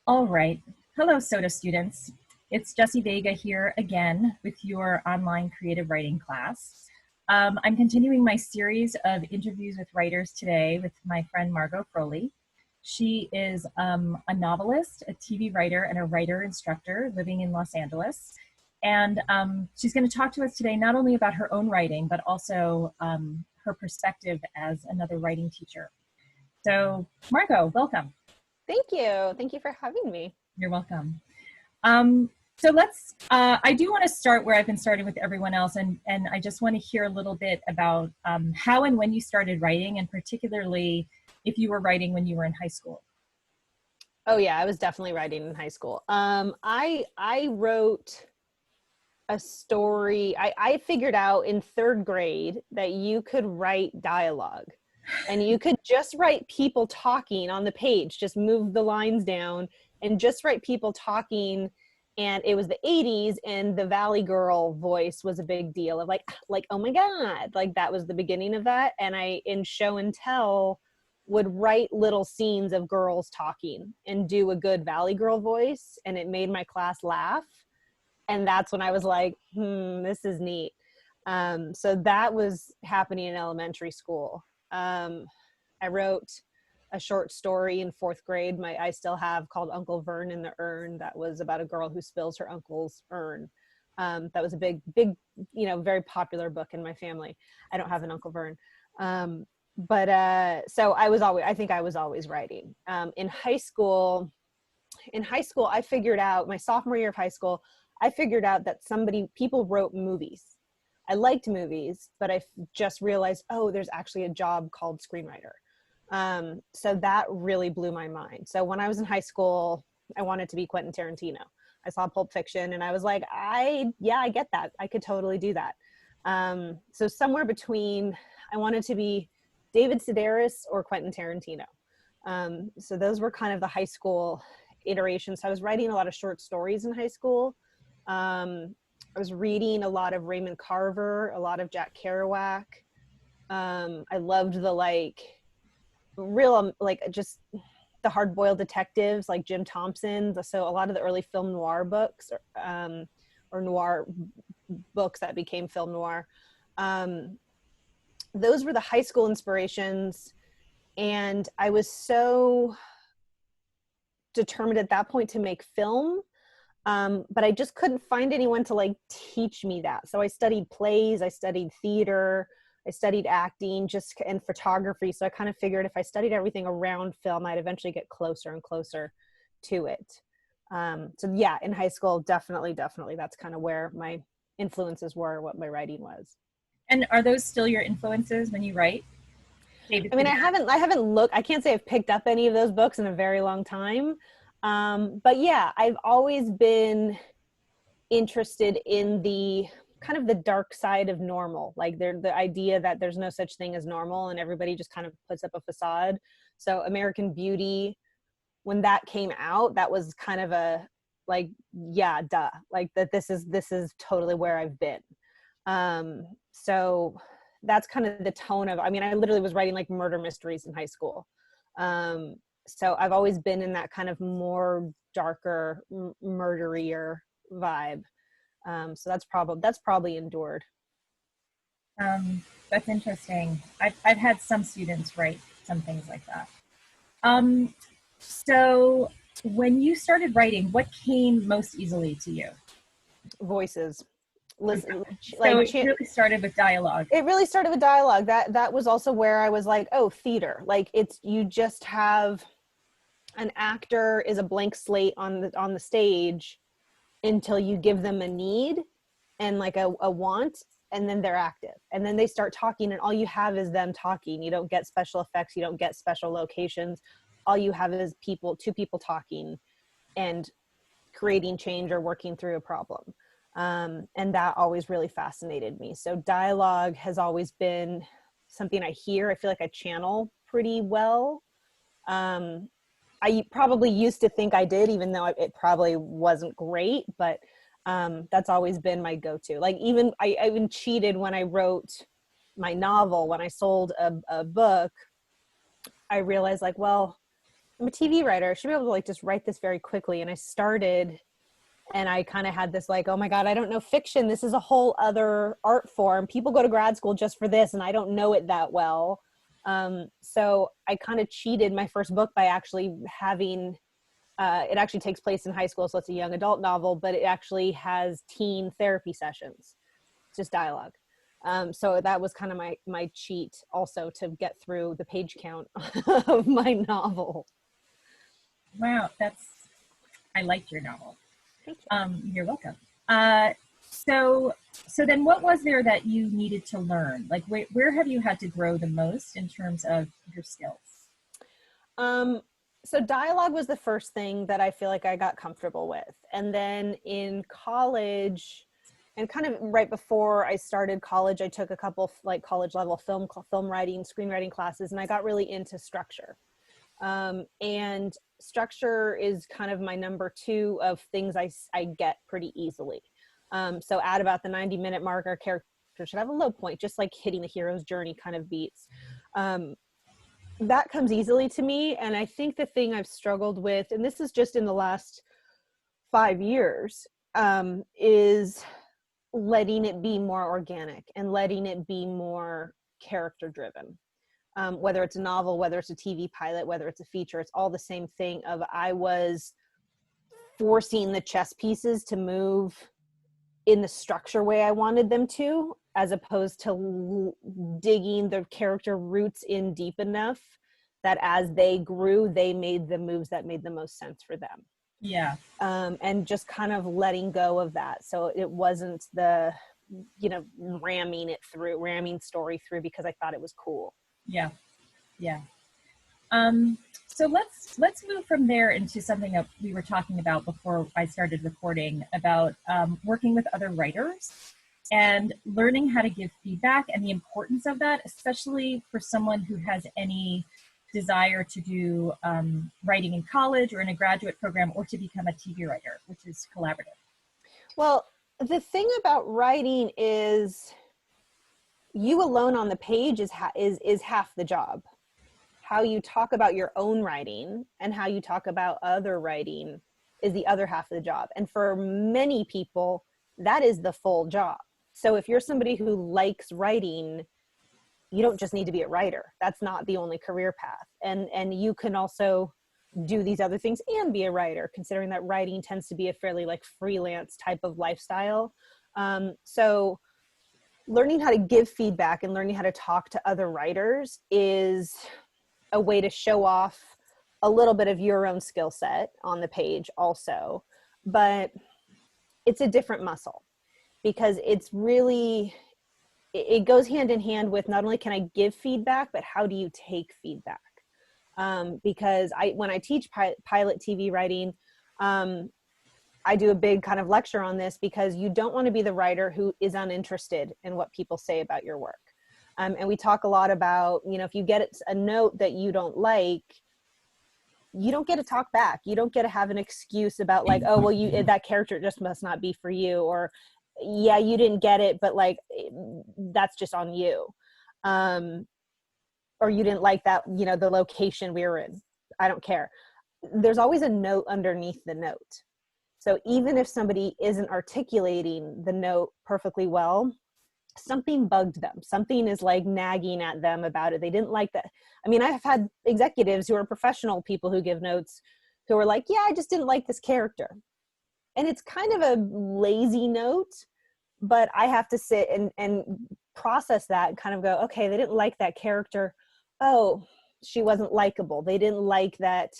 All right. Hello, SOTA students. It's Jesi Vega here again with your online creative writing class. I'm continuing my series of interviews with writers today with my friend Margot Crowley. She is a novelist, a TV writer, and a writer instructor living in Los Angeles. And she's going to talk to us today not only about her own writing, but also her perspective as another writing teacher. So, Margot, welcome. Thank you. Thank you for having me. You're welcome. So I do want to start where I've been starting with everyone else, and I just want to hear a little bit about how and when you started writing, and particularly if you were writing when you were in high school. Oh yeah, I was definitely writing in high school. I wrote a story. I figured out in third grade that you could write dialogue. And you could just write people talking on the page, just move the lines down and just write people talking. And it was the 80s, and the Valley Girl voice was a big deal of like, oh my God, like that was the beginning of that. And I, in show and tell, would write little scenes of girls talking and do a good Valley Girl voice. And it made my class laugh. And that's when I was like, this is neat. So that was happening in elementary school. I wrote a short story in fourth grade. I still have, called Uncle Vern in the Urn. That was about a girl who spills her uncle's urn. That was a big, very popular book in my family. I don't have an Uncle Vern. So I think I was always writing. In high school, I figured out, my sophomore year of high school, I figured out that people wrote movies. I liked movies, but I just realized, oh, there's actually a job called screenwriter. So that really blew my mind. So when I was in high school, I wanted to be Quentin Tarantino. I saw Pulp Fiction and I was like, I get that. I could totally do that. So somewhere between, I wanted to be David Sedaris or Quentin Tarantino. So those were kind of the high school iterations. So I was writing a lot of short stories in high school. I was reading a lot of Raymond Carver, a lot of Jack Kerouac. I loved the just the hard-boiled detectives like Jim Thompson. So a lot of the early film noir books, or noir books that became film noir. Those were the high school inspirations. And I was so determined at that point to make film. But I just couldn't find anyone to teach me that. So I studied plays, I studied theater, I studied acting, and photography. So I kind of figured if I studied everything around film, I'd eventually get closer and closer to it. So yeah, in high school, definitely, that's kind of where my influences were, what my writing was. And are those still your influences when you write? I mean, I haven't looked, I can't say I've picked up any of those books in a very long time. But yeah, I've always been interested in the kind of the dark side of normal, like the idea that there's no such thing as normal and everybody just kind of puts up a facade. So American Beauty, when that came out, that was kind of a yeah, duh, like that this is totally where I've been. So that's kind of the tone of, I mean, I literally was writing murder mysteries in high school. So I've always been in that kind of more darker, murderier vibe. So that's probably endured. That's interesting. I've had some students write some things like that. So when you started writing, what came most easily to you? Voices. Listen, so it really started with dialogue. It really started with dialogue. That was also where I was like, oh, theater. You just have an actor is a blank slate on the stage until you give them a need and a want, and then they're active, and then they start talking, and all you have is them talking. You don't get special effects, you don't get special locations. All you have is two people talking and creating change or working through a problem. And that always really fascinated me. So dialogue has always been something I hear. I feel like I channel pretty well. I probably used to think I did, even though it probably wasn't great, but that's always been my go-to. I even cheated when I wrote my novel. When I sold a book, I realized well, I'm a TV writer. I should be able to like just write this very quickly. And I started and I kind of had this like, oh my God, I don't know fiction. This is a whole other art form. People go to grad school just for this and I don't know it that well. So I kind of cheated my first book by actually having, it actually takes place in high school. So it's a young adult novel, but it actually has teen therapy sessions. It's just dialogue. So that was kind of my cheat also to get through the page count of my novel. Wow, I liked your novel. Thank you. You're welcome. So then what was there that you needed to learn? Like where have you had to grow the most in terms of your skills? So dialogue was the first thing that I feel like I got comfortable with. And then in college and kind of right before I started college, I took a couple like college level film writing, screenwriting classes, and I got really into structure. And structure is kind of my number two of things I get pretty easily. So at about the 90-minute mark, our character should have a low point, just like hitting the hero's journey kind of beats. That comes easily to me. And I think the thing I've struggled with, and this is just in the last 5 years, is letting it be more organic and letting it be more character driven. Whether it's a novel, whether it's a TV pilot, whether it's a feature, it's all the same thing of I was forcing the chess pieces to move in the structure way I wanted them to, as opposed to digging the character roots in deep enough that as they grew, they made the moves that made the most sense for them. Yeah. And just kind of letting go of that. So it wasn't the, ramming story through because I thought it was cool. Yeah. Yeah. So let's move from there into something that we were talking about before I started recording about working with other writers and learning how to give feedback and the importance of that, especially for someone who has any desire to do writing in college or in a graduate program or to become a TV writer, which is collaborative. Well, the thing about writing is you alone on the page is half the job. How you talk about your own writing and how you talk about other writing is the other half of the job. And for many people, that is the full job. So if you're somebody who likes writing, you don't just need to be a writer. That's not the only career path. And you can also do these other things and be a writer, considering that writing tends to be a fairly like freelance type of lifestyle. So learning how to give feedback and learning how to talk to other writers is a way to show off a little bit of your own skill set on the page also, but it's a different muscle because it goes hand in hand with not only can I give feedback, but how do you take feedback? Because when I teach pilot TV writing, I do a big kind of lecture on this because you don't want to be the writer who is uninterested in what people say about your work. And we talk a lot about, if you get a note that you don't like, you don't get to talk back. You don't get to have an excuse about like, oh, well, that character just must not be for you. Or, yeah, you didn't get it, but like, that's just on you. Or you didn't like that, the location we were in. I don't care. There's always a note underneath the note. So even if somebody isn't articulating the note perfectly well, something bugged them. Something is like nagging at them about it. They didn't like that. I mean, I've had executives who are professional people who give notes who are like, yeah, I just didn't like this character. And it's kind of a lazy note, but I have to sit and process that and kind of go, okay, they didn't like that character. Oh, she wasn't likable. They didn't like that,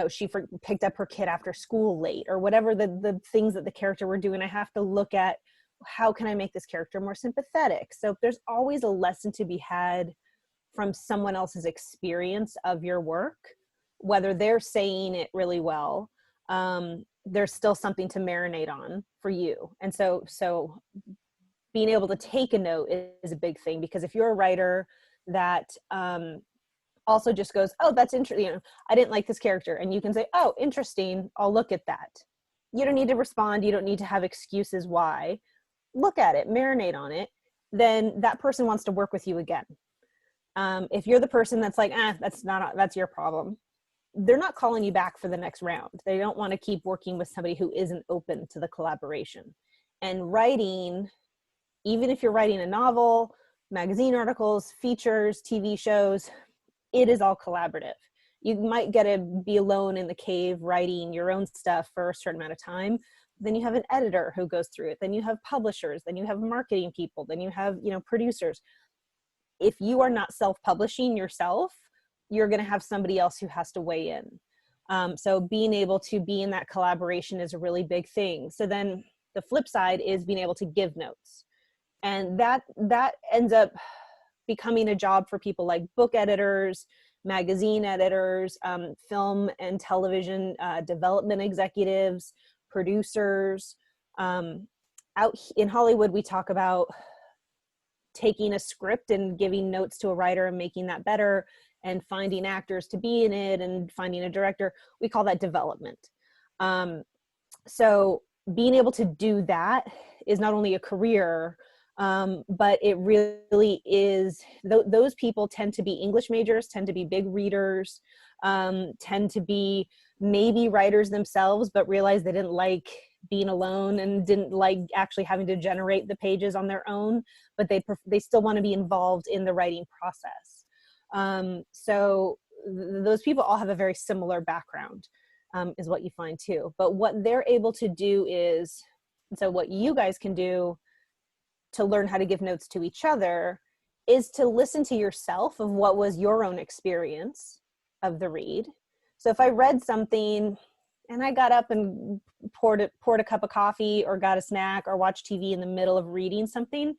she picked up her kid after school late or whatever the things that the character were doing. I have to look at how can I make this character more sympathetic? So there's always a lesson to be had from someone else's experience of your work, whether they're saying it really well, there's still something to marinate on for you. And so being able to take a note is a big thing, because if you're a writer that also just goes, oh, that's interesting, I didn't like this character, and you can say, oh, interesting, I'll look at that. You don't need to respond. You don't need to have excuses why. Look at it, marinate on it, then that person wants to work with you again. If you're the person that's like, that's your problem, they're not calling you back for the next round. They don't want to keep working with somebody who isn't open to the collaboration. And writing, even if you're writing a novel, magazine articles, features, TV shows, it is all collaborative. You might get to be alone in the cave writing your own stuff for a certain amount of time. Then you have an editor who goes through it. Then you have publishers. Then you have marketing people. Then you have, producers. If you are not self-publishing yourself, you're going to have somebody else who has to weigh in. So being able to be in that collaboration is a really big thing. So then the flip side is being able to give notes. And that ends up becoming a job for people like book editors, magazine editors, film and television development executives, producers. Out in Hollywood, we talk about taking a script and giving notes to a writer and making that better, and finding actors to be in it and finding a director. We call that development. So being able to do that is not only a career, but it really is, those people tend to be English majors, tend to be big readers, tend to be maybe writers themselves, but realize they didn't like being alone and didn't like actually having to generate the pages on their own, but they still want to be involved in the writing process. So those people all have a very similar background, is what you find too. But what they're able to do is, so what you guys can do to learn how to give notes to each other is to listen to yourself of what was your own experience of the read. So if I read something and I got up and poured a cup of coffee or got a snack or watched TV in the middle of reading something,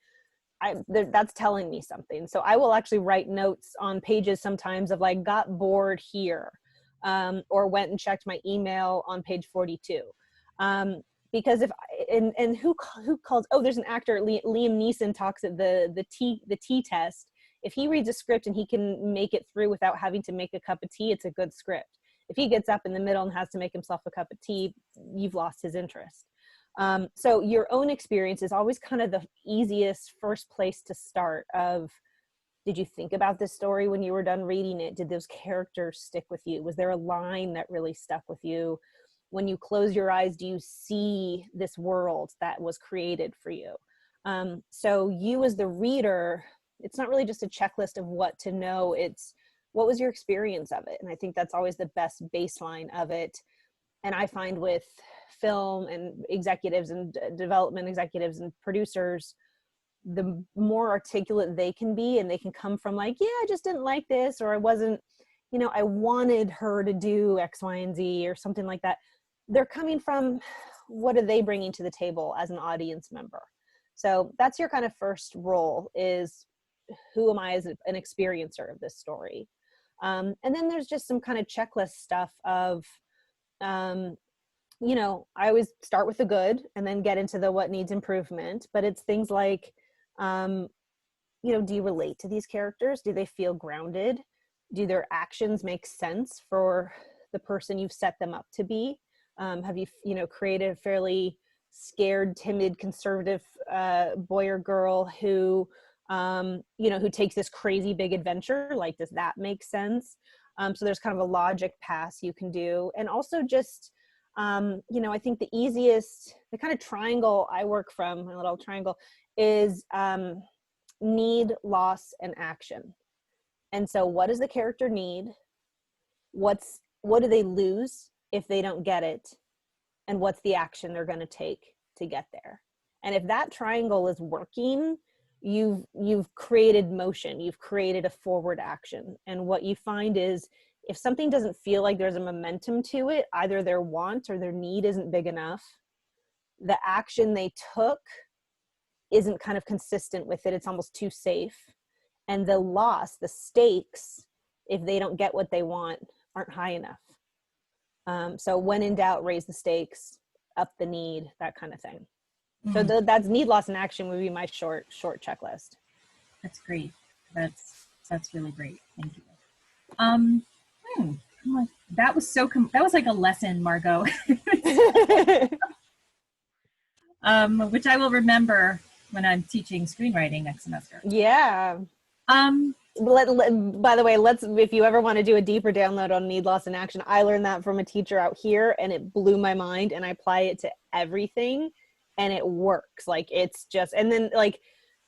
that's telling me something. So I will actually write notes on pages sometimes of like, got bored here, or went and checked my email on page 42. Because and who calls, oh, there's an actor, Liam Neeson talks at the T test. If he reads a script and he can make it through without having to make a cup of tea, it's a good script. If he gets up in the middle and has to make himself a cup of tea, you've lost his interest. So your own experience is always kind of the easiest first place to start of, did you think about this story when you were done reading it? Did those characters stick with you? Was there a line that really stuck with you? When you close your eyes, do you see this world that was created for you? So you as the reader, it's not really just a checklist of what to know, it's what was your experience of it? And I think that's always the best baseline of it. And I find with film and executives and development executives and producers, the more articulate they can be, and they can come from like, yeah, I just didn't like this, or I wasn't, I wanted her to do X, Y, and Z, or something like that. They're coming from, what are they bringing to the table as an audience member? So that's your kind of first role, is who am I as an experiencer of this story? And then there's just some kind of checklist stuff of, I always start with the good and then get into the what needs improvement, but it's things like, do you relate to these characters? Do they feel grounded? Do their actions make sense for the person you've set them up to be? Have you, created a fairly scared, timid, conservative boy or girl who, who takes this crazy big adventure? Like, does that make sense? So there's kind of a logic pass you can do. And also just, I think the kind of triangle I work from, my little triangle, is need, loss, and action. And so what does the character need? What do they lose if they don't get it? And what's the action they're going to take to get there? And if that triangle is working, you've created motion, you've created a forward action. And what you find is, if something doesn't feel like there's a momentum to it, either their want or their need isn't big enough, the action they took isn't kind of consistent with it, it's almost too safe. And the loss, the stakes, if they don't get what they want, aren't high enough. So when in doubt, raise the stakes, up the need, that kind of thing. So that's need, loss, and action would be my short checklist. That's great. That's really great. Thank you. That was that was like a lesson, Margot. Which I will remember when I'm teaching screenwriting next semester. Yeah. Um, By the way, if you ever want to do a deeper download on need, loss, and action, I learned that from a teacher out here and it blew my mind, and I apply it to everything and it works. Like, it's just, and then like,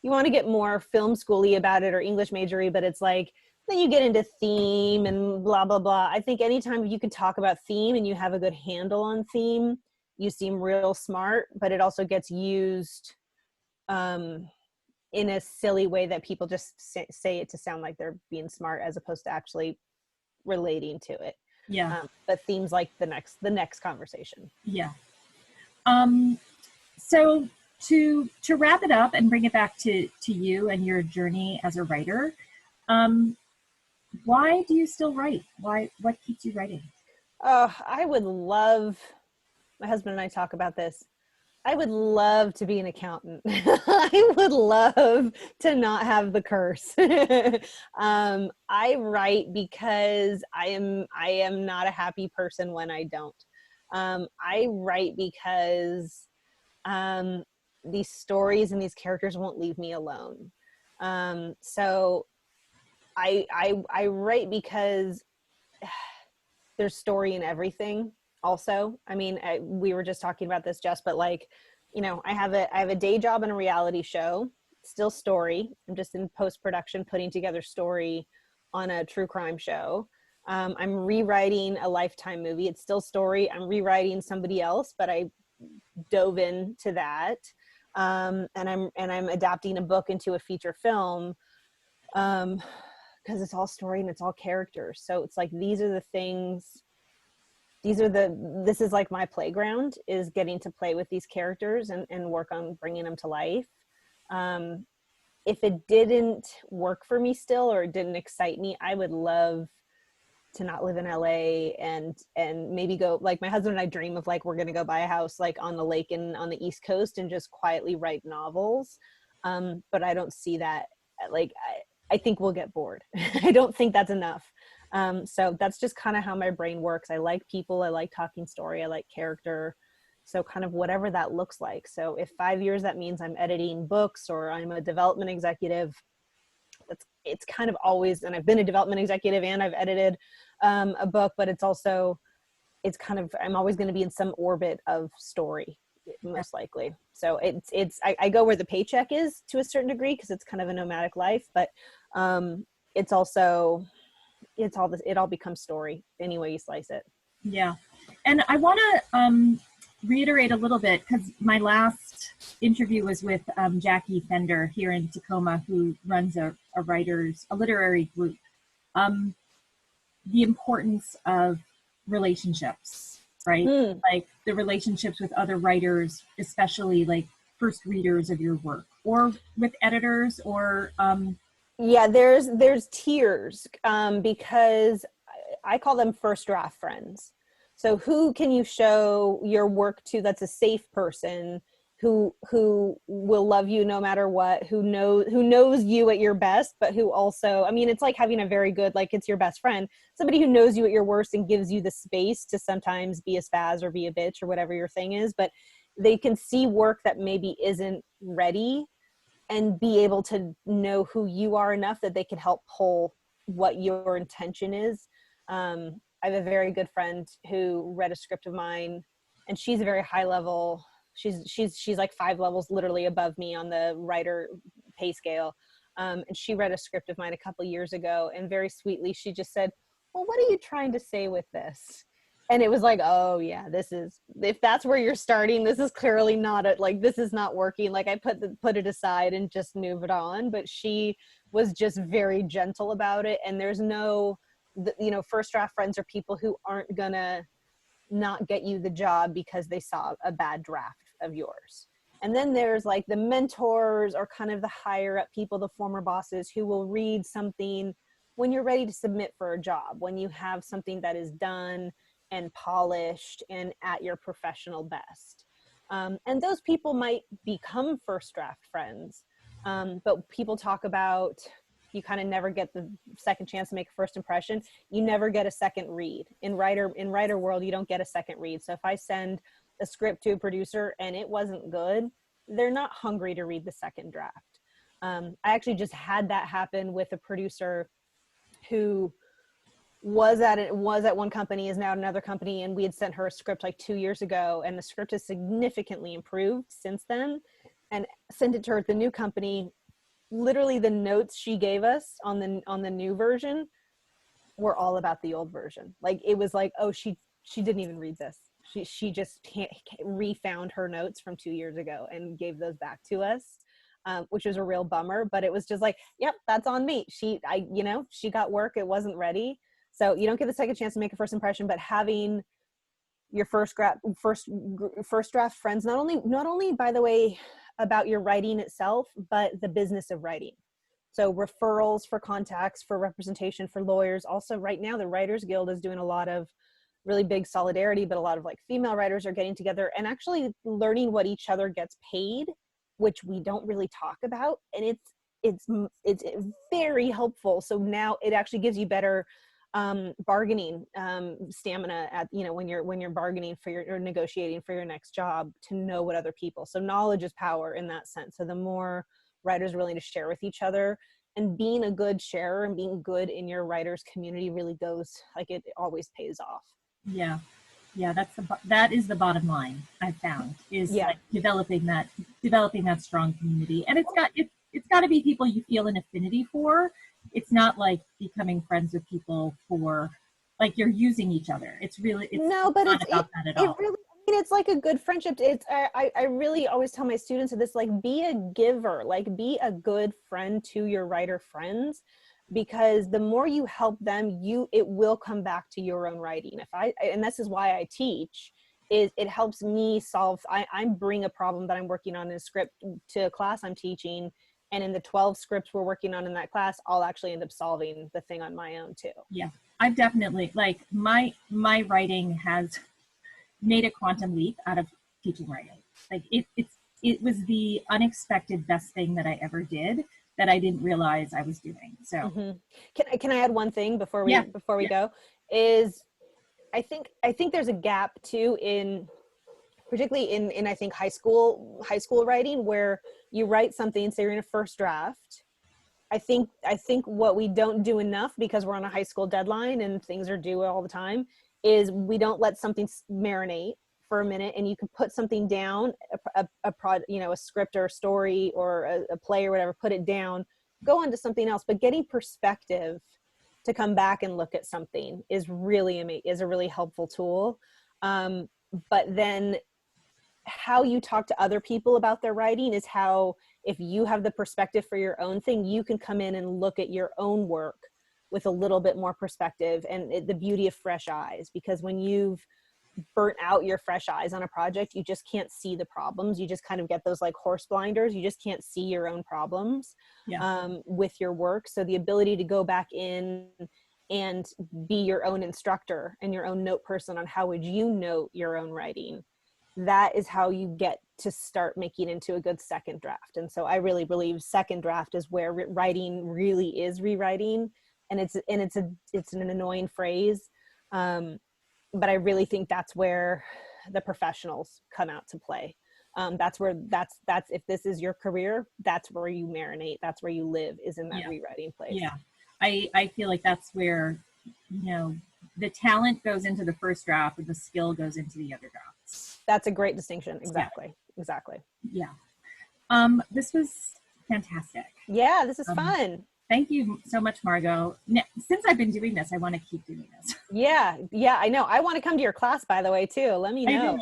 you want to get more film schooly about it or English majory, but it's like, then you get into theme and blah, blah, blah. I think anytime you can talk about theme and you have a good handle on theme, you seem real smart, but it also gets used, in a silly way that people just say it to sound like they're being smart as opposed to actually relating to it. yeah, But themes like the next conversation. yeah. So to wrap it up and bring it back to you and your journey as a writer, why do you still write? What keeps you writing? I would love, my husband and I talk about this, I would love to be an accountant. I would love to not have the curse. I write because I am not a happy person when I don't. I write because these stories and these characters won't leave me alone. So I write because there's story in everything. Also, I mean, we were just talking about this, Jess, but like, you know, I have a day job and a reality show, still story. I'm just in post-production putting together story on a true crime show. I'm rewriting a Lifetime movie. It's still story. I'm rewriting somebody else, but I dove into that. And I'm adapting a book into a feature film, because it's all story and it's all characters. So it's like, these are the things, this is like my playground, is getting to play with these characters and work on bringing them to life. If it didn't work for me still, or it didn't excite me, I would love to not live in LA and maybe go, like, my husband and I dream of like, we're going to go buy a house like on the lake and on the East Coast and just quietly write novels. But I don't see that. Like, I think we'll get bored. I don't think that's enough. So that's just kind of how my brain works. I like people, I like talking story, I like character. So kind of whatever that looks like. So if 5 years, that means I'm editing books or I'm a development executive, it's kind of always, and I've been a development executive and I've edited a book, but it's kind of, I'm always going to be in some orbit of story, most likely. So I go where the paycheck is to a certain degree, because it's kind of a nomadic life, but it's also, it all becomes story any way you slice it. Yeah. And I want to reiterate a little bit, because my last interview was with Jackie Fender here in Tacoma, who runs a literary group. The importance of relationships, right? Like the relationships with other writers, especially like first readers of your work, or with editors, or yeah, there's tiers, because I call them first draft friends. So who can you show your work to that's a safe person, who will love you no matter what, who knows you at your best, but who also, I mean, it's like having a very good, like, it's your best friend, somebody who knows you at your worst and gives you the space to sometimes be a spaz or be a bitch or whatever your thing is, but they can see work that maybe isn't ready and be able to know who you are enough that they can help pull what your intention is. I have a very good friend who read a script of mine, and she's a very high level, she's like 5 levels literally above me on the writer pay scale. And she read a script of mine a couple years ago, and very sweetly she just said, well, what are you trying to say with this? And it was like, oh yeah, this is, if that's where you're starting, this is clearly not like, this is not working. Like, I put it aside and just moved on, but she was just very gentle about it. And there's no, first draft friends are people who aren't gonna not get you the job because they saw a bad draft of yours. And then there's like the mentors, or kind of the higher up people, the former bosses, who will read something when you're ready to submit for a job, when you have something that is done and polished and at your professional best. And those people might become first draft friends. But people talk about, you kind of never get the second chance to make a first impression. You never get a second read. In writer world, you don't get a second read. So if I send a script to a producer and it wasn't good, they're not hungry to read the second draft. I actually just had that happen with a producer who was at one company, is now at another company, and we had sent her a script like 2 years ago, and the script has significantly improved since then, and sent it to her at the new company. Literally the notes she gave us on the new version were all about the old version. Like, it was like, oh, she didn't even read this. She just refound her notes from 2 years ago and gave those back to us, which was a real bummer. But it was just like, yep, that's on me. She got work. It wasn't ready. So you don't get the second chance to make a first impression, but having your first draft friends, not only by the way about your writing itself, but the business of writing. So referrals for contacts, for representation, for lawyers. Also right now, the Writers Guild is doing a lot of really big solidarity, but a lot of like female writers are getting together and actually learning what each other gets paid, which we don't really talk about. And it's very helpful. So now it actually gives you better bargaining stamina at, when you're bargaining for or negotiating for your next job, to know what other people. So knowledge is power in that sense. So the more writers are willing to share with each other, and being a good sharer and being good in your writers community really goes, like, it always pays off. Yeah. That is the bottom line, I've found, is like developing that strong community. And it's got to be people you feel an affinity for. It's not like becoming friends with people for, like, you're using each other. It's not about that at all. Really, I mean, it's like a good friendship. I really always tell my students this, like, be a giver, like, be a good friend to your writer friends, because the more you help them, it will come back to your own writing. And this is why I teach, is it helps me solve, I bring a problem that I'm working on in a script to a class I'm teaching, and in the 12 scripts we're working on in that class, I'll actually end up solving the thing on my own too. Yeah, I've definitely, like, my writing has made a quantum leap out of teaching writing. Like, it was the unexpected best thing that I ever did, that I didn't realize I was doing. So can I add one thing before we go? Is I think there's a gap too, in particularly in I think high school writing, where you write something, say you're in a first draft. I think what we don't do enough, because we're on a high school deadline and things are due all the time, is we don't let something marinate for a minute, and you can put something down, a script or a story or a play or whatever, put it down, go on to something else. But getting perspective to come back and look at something is a really helpful tool. But then how you talk to other people about their writing is how, if you have the perspective for your own thing, you can come in and look at your own work with a little bit more perspective, and the beauty of fresh eyes. Because when you've burnt out your fresh eyes on a project, you just can't see the problems. You just kind of get those like horse blinders. You just can't see your own problems with your work. So the ability to go back in and be your own instructor and your own note person on how would you note your own writing, that is how you get to start making into a good second draft. And so I really believe second draft is where writing really is rewriting. And it's an annoying phrase. But I really think that's where the professionals come out to play. That's if this is your career, that's where you marinate. That's where you live, is in that rewriting place. Yeah. I feel like that's where, the talent goes into the first draft and the skill goes into the other drafts. That's a great distinction. Exactly. Yeah. This was fantastic. Yeah, this is fun. Thank you so much, Margot. Since I've been doing this, I want to keep doing this. Yeah, I know. I want to come to your class, by the way, too. Let me know.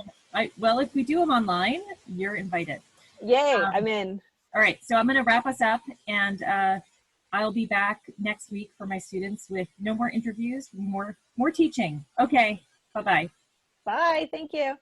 Well, if we do them online, you're invited. Yay, I'm in. All right, so I'm going to wrap us up, and I'll be back next week for my students with no more interviews, more teaching. Okay, bye-bye. Bye, thank you.